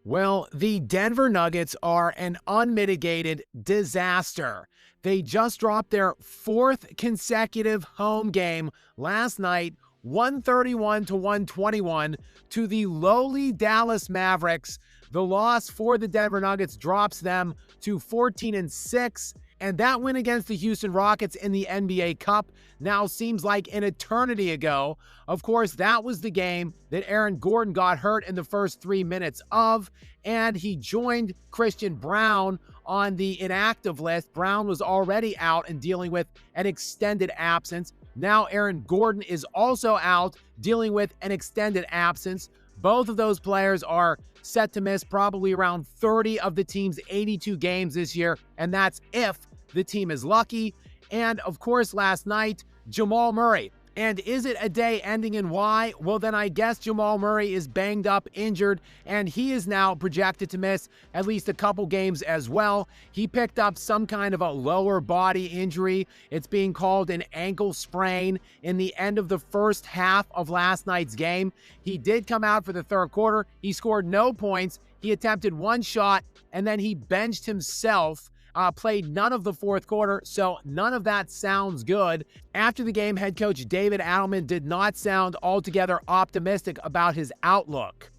Well, the Denver Nuggets are an unmitigated disaster. They just dropped their fourth consecutive home game last night, 131 to 121, to the lowly Dallas Mavericks. The loss for the Denver Nuggets drops them to 14-6. And that win against the Houston Rockets in the NBA Cup now seems like an eternity ago. Of course, that was the game that Aaron Gordon got hurt in the first 3 minutes of, and he joined Christian Braun on the inactive list. Braun was already out and dealing with an extended absence. Now Aaron Gordon is also out, dealing with an extended absence. Both of those players are set to miss probably around 30 of the team's 82 games this year, and that's if the team is lucky. And of course, last night, Jamal Murray. And is it a day ending in Y? Well, then I guess Jamal Murray is banged up, injured, and he is now projected to miss at least a couple games as well. He picked up some kind of a lower body injury. It's being called an ankle sprain in the end of the first half of last night's game. He did come out for the third quarter. He scored no points. He attempted one shot, and then he benched himself. Played none of the fourth quarter, so none of that sounds good. After the game, head coach David Adelman did not sound altogether optimistic about his outlook.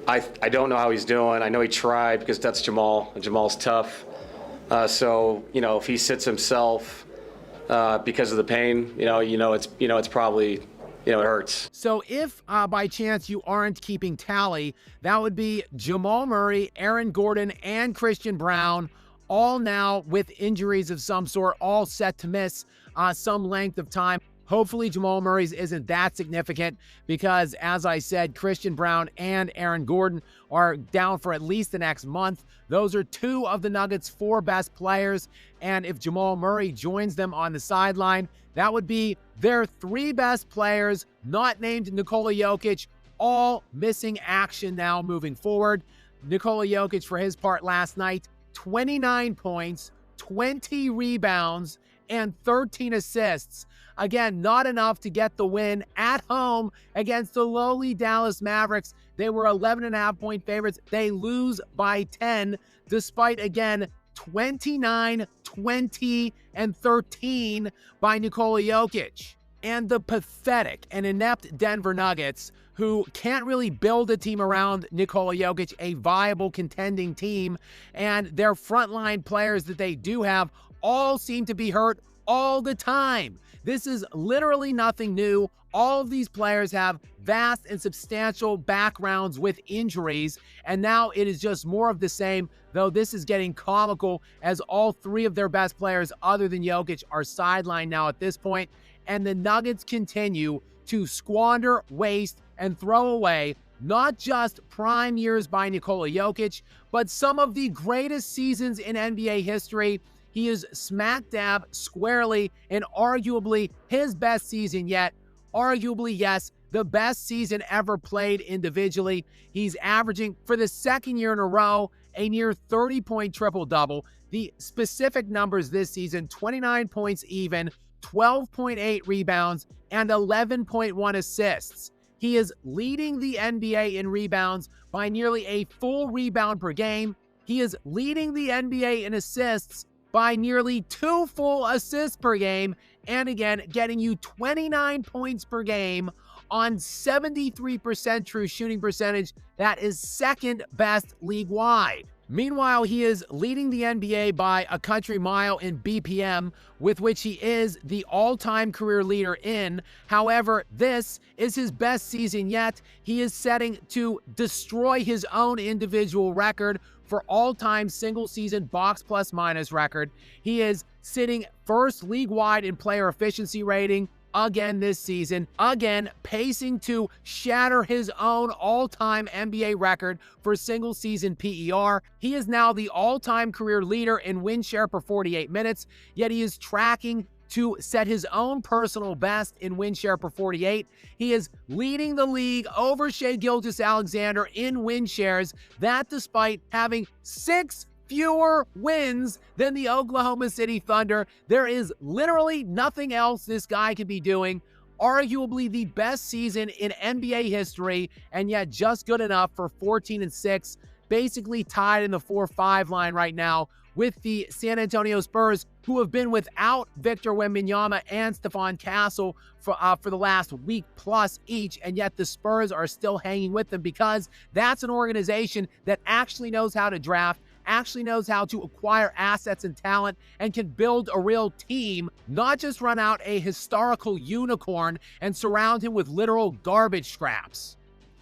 I don't know how he's doing. I know he tried because that's Jamal, and Jamal's tough. So if he sits himself because of the pain, it's probably it hurts. So if by chance you aren't keeping tally, that would be Jamal Murray, Aaron Gordon, and Christian Braun, all now with injuries of some sort, all set to miss some length of time. Hopefully Jamal Murray's isn't that significant because, as I said, Christian Braun and Aaron Gordon are down for at least the next month. Those are two of the Nuggets' four best players, and if Jamal Murray joins them on the sideline, that would be their three best players, not named Nikola Jokic, all missing action now moving forward. Nikola Jokic, for his part last night, 29 points, 20 rebounds, and 13 assists. Again, not enough to get the win at home against the lowly Dallas Mavericks. They were 11.5-point favorites. They lose by 10, despite, again, 29, 20, and 13 by Nikola Jokic. And the pathetic and inept Denver Nuggets, who can't really build a team around Nikola Jokic, a viable contending team, and their frontline players that they do have all seem to be hurt all the time. This is literally nothing new. All of these players have vast and substantial backgrounds with injuries, and now it is just more of the same, though this is getting comical as all three of their best players other than Jokic are sidelined now at this point, and the Nuggets continue to squander, waste, and throw away not just prime years by Nikola Jokic, but some of the greatest seasons in NBA history. He is smack dab squarely in arguably his best season yet. Arguably, yes, the best season ever played individually. He's averaging, for the second year in a row, a near 30-point triple-double. The specific numbers this season: 29 points even, 12.8 rebounds, and 11.1 assists. He is leading the NBA in rebounds by nearly a full rebound per game. He is leading the NBA in assists by nearly 2 full assists per game, and again, getting you 29 points per game on 73% true shooting percentage. That is second best league-wide. Meanwhile, he is leading the NBA by a country mile in BPM, with which he is the all-time career leader in. However, this is his best season yet. He is setting to destroy his own individual record for all-time single-season box plus-minus record. He is sitting first league-wide in player efficiency rating again this season, again pacing to shatter his own all-time NBA record for single-season PER. He is now the all-time career leader in win share per 48 minutes, yet he is tracking to set his own personal best in win share per 48. He is leading the league over Shai Gilgeous-Alexander in win shares, that despite having 6 fewer wins than the Oklahoma City Thunder. There is literally nothing else this guy could be doing. Arguably the best season in NBA history, and yet just good enough for 14-6. basically tied in the 4-5 line right now with the San Antonio Spurs, who have been without Victor Wembanyama and Stephon Castle for the last week plus each, and yet the Spurs are still hanging with them because that's an organization that actually knows how to draft, actually knows how to acquire assets and talent, and can build a real team, not just run out a historical unicorn and surround him with literal garbage scraps.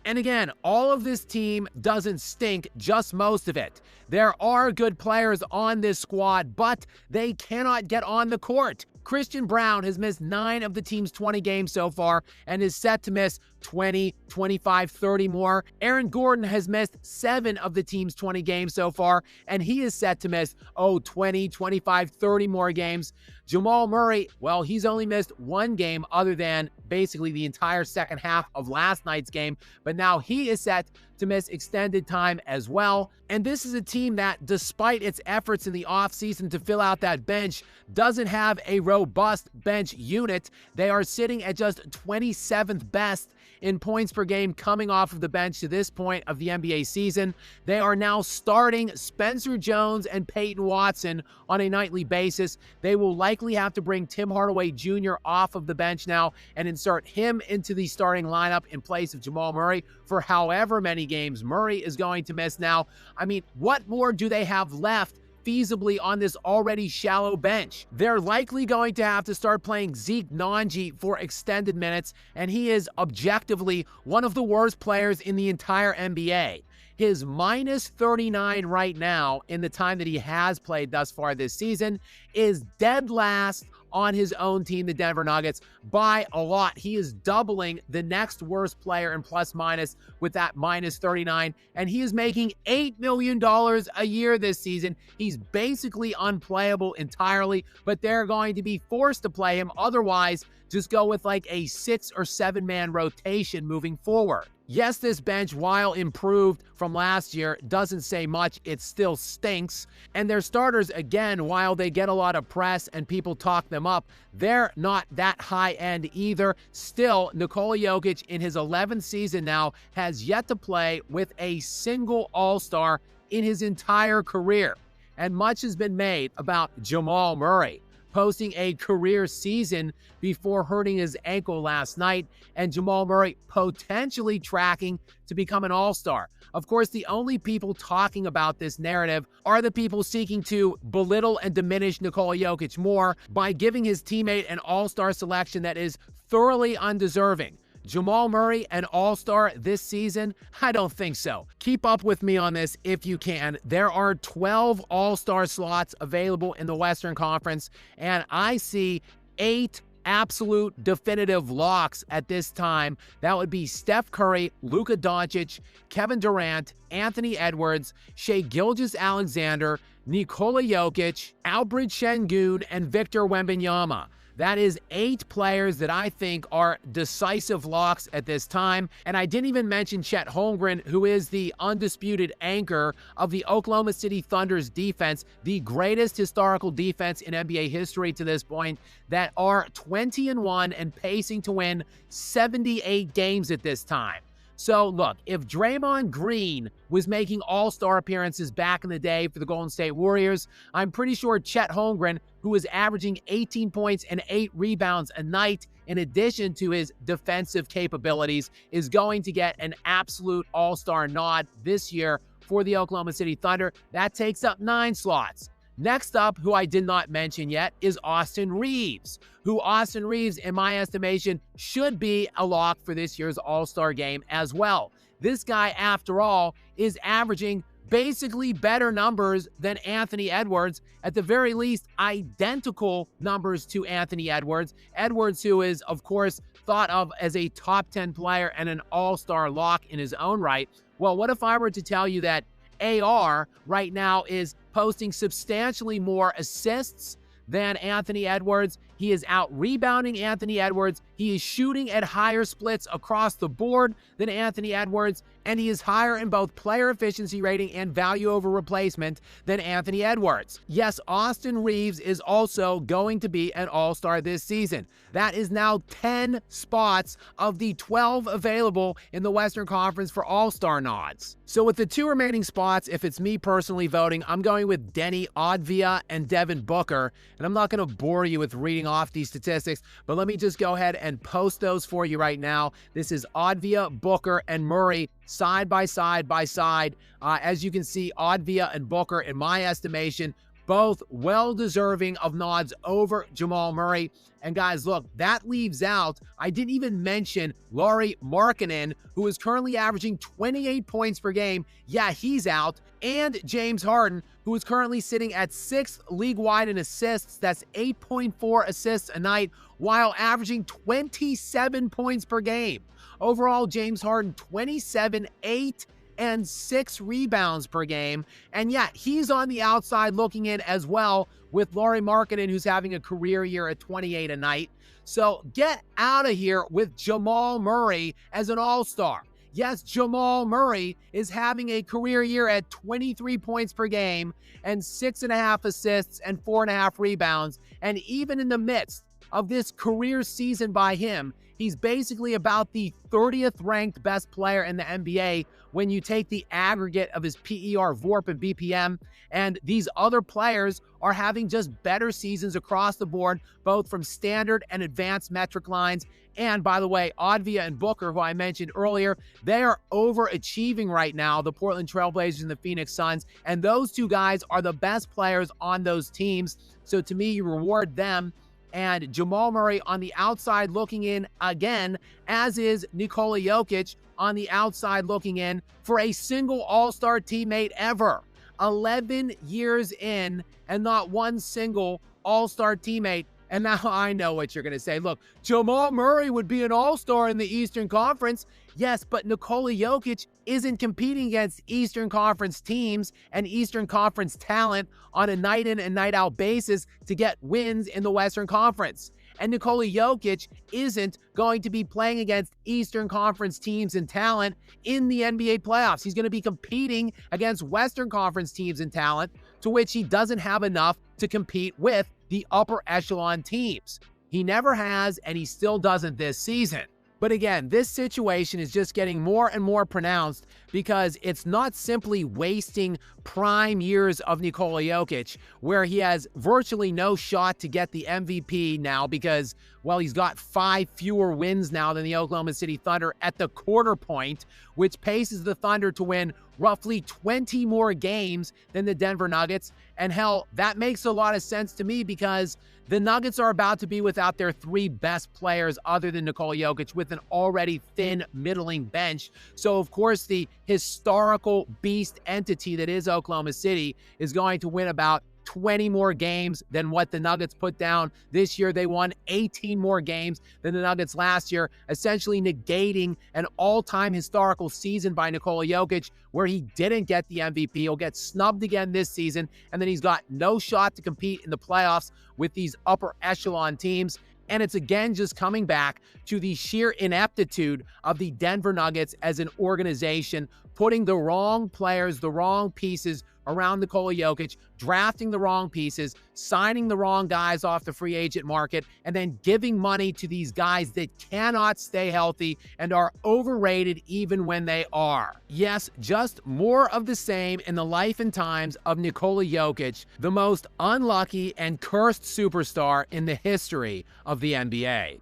And again, all of this team doesn't stink, just most of it. There are good players on this squad, but they cannot get on the court. Christian Braun has missed 9 of the team's 20 games so far and is set to miss 20, 25, 30 more. Aaron Gordon has missed 7 of the team's 20 games so far, and he is set to miss, 20, 25, 30 more games. Jamal Murray, well, he's only missed 1 game other than basically the entire second half of last night's game, but now he is set to miss extended time as well. And this is a team that, despite its efforts in the offseason to fill out that bench, doesn't have a robust bench unit. They are sitting at just 27th best in points per game coming off of the bench to this point of the NBA season. They are now starting Spencer Jones and Peyton Watson on a nightly basis. They will likely have to bring Tim Hardaway Jr. off of the bench now and insert him into the starting lineup in place of Jamal Murray for however many games Murray is going to miss now. I mean, what more do they have left feasibly on this already shallow bench? They're likely going to have to start playing Zeke Nnaji for extended minutes, and he is objectively one of the worst players in the entire NBA. His minus 39 right now in the time that he has played thus far this season is dead last on his own team, the Denver Nuggets, by a lot. He is doubling the next worst player in plus minus with that minus 39, and he is making $8 million a year this season. He's basically unplayable entirely, but they're going to be forced to play him. Otherwise, just go with like a 6 or 7 man rotation moving forward. Yes, this bench, while improved from last year, doesn't say much. It still stinks. And their starters, again, while they get a lot of press and people talk them up, they're not that high end either. Still, Nikola Jokic in his 11th season now has yet to play with a single All-Star in his entire career. And much has been made about Jamal Murray posting a career season before hurting his ankle last night, and Jamal Murray potentially tracking to become an all-star. Of course, the only people talking about this narrative are the people seeking to belittle and diminish Nikola Jokic more by giving his teammate an all-star selection that is thoroughly undeserving. Jamal Murray, an all-star this season? I don't think so. Keep up with me on this if you can. There are 12 all-star slots available in the Western Conference, and I see 8 absolute definitive locks at this time. That would be Steph Curry, Luka Doncic, Kevin Durant, Anthony Edwards, Shai Gilgeous-Alexander, Nikola Jokic, Albert Şengün, and Victor Wembanyama. That is 8 players that I think are decisive locks at this time. And I didn't even mention Chet Holmgren, who is the undisputed anchor of the Oklahoma City Thunder's defense, the greatest historical defense in NBA history to this point, that are 20-1 and pacing to win 78 games at this time. So look, if Draymond Green was making all-star appearances back in the day for the Golden State Warriors, I'm pretty sure Chet Holmgren, who is averaging 18 points and 8 rebounds a night, in addition to his defensive capabilities, is going to get an absolute all-star nod this year for the Oklahoma City Thunder. That takes up 9 slots. Next up, who I did not mention yet, is Austin Reeves, who Austin Reeves, in my estimation, should be a lock for this year's All-Star game as well. This guy, after all, is averaging basically better numbers than Anthony Edwards, at the very least identical numbers to Anthony Edwards. Edwards, who is, of course, thought of as a top 10 player and an all-star lock in his own right. Well, what if I were to tell you that AR right now is posting substantially more assists than Anthony Edwards? He is out rebounding Anthony Edwards. He is shooting at higher splits across the board than Anthony Edwards, and he is higher in both player efficiency rating and value over replacement than Anthony Edwards. Yes, Austin Reeves is also going to be an all-star this season. That is now 10 spots of the 12 available in the Western Conference for all-star nods. So with the 2 remaining spots, if it's me personally voting, I'm going with Denny Advia and Devin Booker. And I'm not going to bore you with reading off these statistics, but let me just go ahead and post those for you right now. This is Advia, Booker, and Murray side by side by side. As you can see, Advia and Booker, in my estimation, both well-deserving of nods over Jamal Murray. And guys, look, that leaves out, I didn't even mention Lauri Markkanen, who is currently averaging 28 points per game. Yeah, he's out. And James Harden, who is currently sitting at 6th league-wide in assists. That's 8.4 assists a night, while averaging 27 points per game. Overall, James Harden, 27, 8, and 6 rebounds per game. And yeah, he's on the outside looking in as well, with Lauri Markkanen, who's having a career year at 28 a night. So get out of here with Jamal Murray as an all-star. Yes, Jamal Murray is having a career year at 23 points per game and 6.5 assists and 4.5 rebounds. And even in the midst of this career season by him, he's basically about the 30th ranked best player in the NBA when you take the aggregate of his PER, VORP, and BPM. And these other players are having just better seasons across the board, both from standard and advanced metric lines. And by the way, Advia and Booker, who I mentioned earlier, they are overachieving right now, the Portland Trailblazers and the Phoenix Suns. And those 2 guys are the best players on those teams. So to me, you reward them. And Jamal Murray on the outside looking in again, as is Nikola Jokic on the outside looking in for a single all-star teammate ever. 11 years in and not one single all-star teammate. And now I know what you're going to say. Look, Jamal Murray would be an all-star in the Eastern Conference. Yes, but Nikola Jokic isn't competing against Eastern Conference teams and Eastern Conference talent on a night-in and night-out basis to get wins in the Western Conference. And Nikola Jokic isn't going to be playing against Eastern Conference teams and talent in the NBA playoffs. He's going to be competing against Western Conference teams and talent, to which he doesn't have enough to compete with the upper echelon teams. He never has, and he still doesn't this season. But again, this situation is just getting more and more pronounced because it's not simply wasting prime years of Nikola Jokic, where he has virtually no shot to get the MVP now because, well, he's got 5 fewer wins now than the Oklahoma City Thunder at the quarter point, which paces the Thunder to win roughly 20 more games than the Denver Nuggets. And hell, that makes a lot of sense to me because the Nuggets are about to be without their 3 best players other than Nikola Jokic, with an already thin middling bench. So of course the historical beast entity that is Oklahoma City is going to win about 20 more games than what the Nuggets put down this year. They won 18 more games than the Nuggets last year, essentially negating an all-time historical season by Nikola Jokic where he didn't get the MVP. He'll get snubbed again this season, and then he's got no shot to compete in the playoffs with these upper echelon teams. And it's again just coming back to the sheer ineptitude of the Denver Nuggets as an organization, putting the wrong players, the wrong pieces around Nikola Jokic, drafting the wrong pieces, signing the wrong guys off the free agent market, and then giving money to these guys that cannot stay healthy and are overrated even when they are. Yes, just more of the same in the life and times of Nikola Jokic, the most unlucky and cursed superstar in the history of the NBA.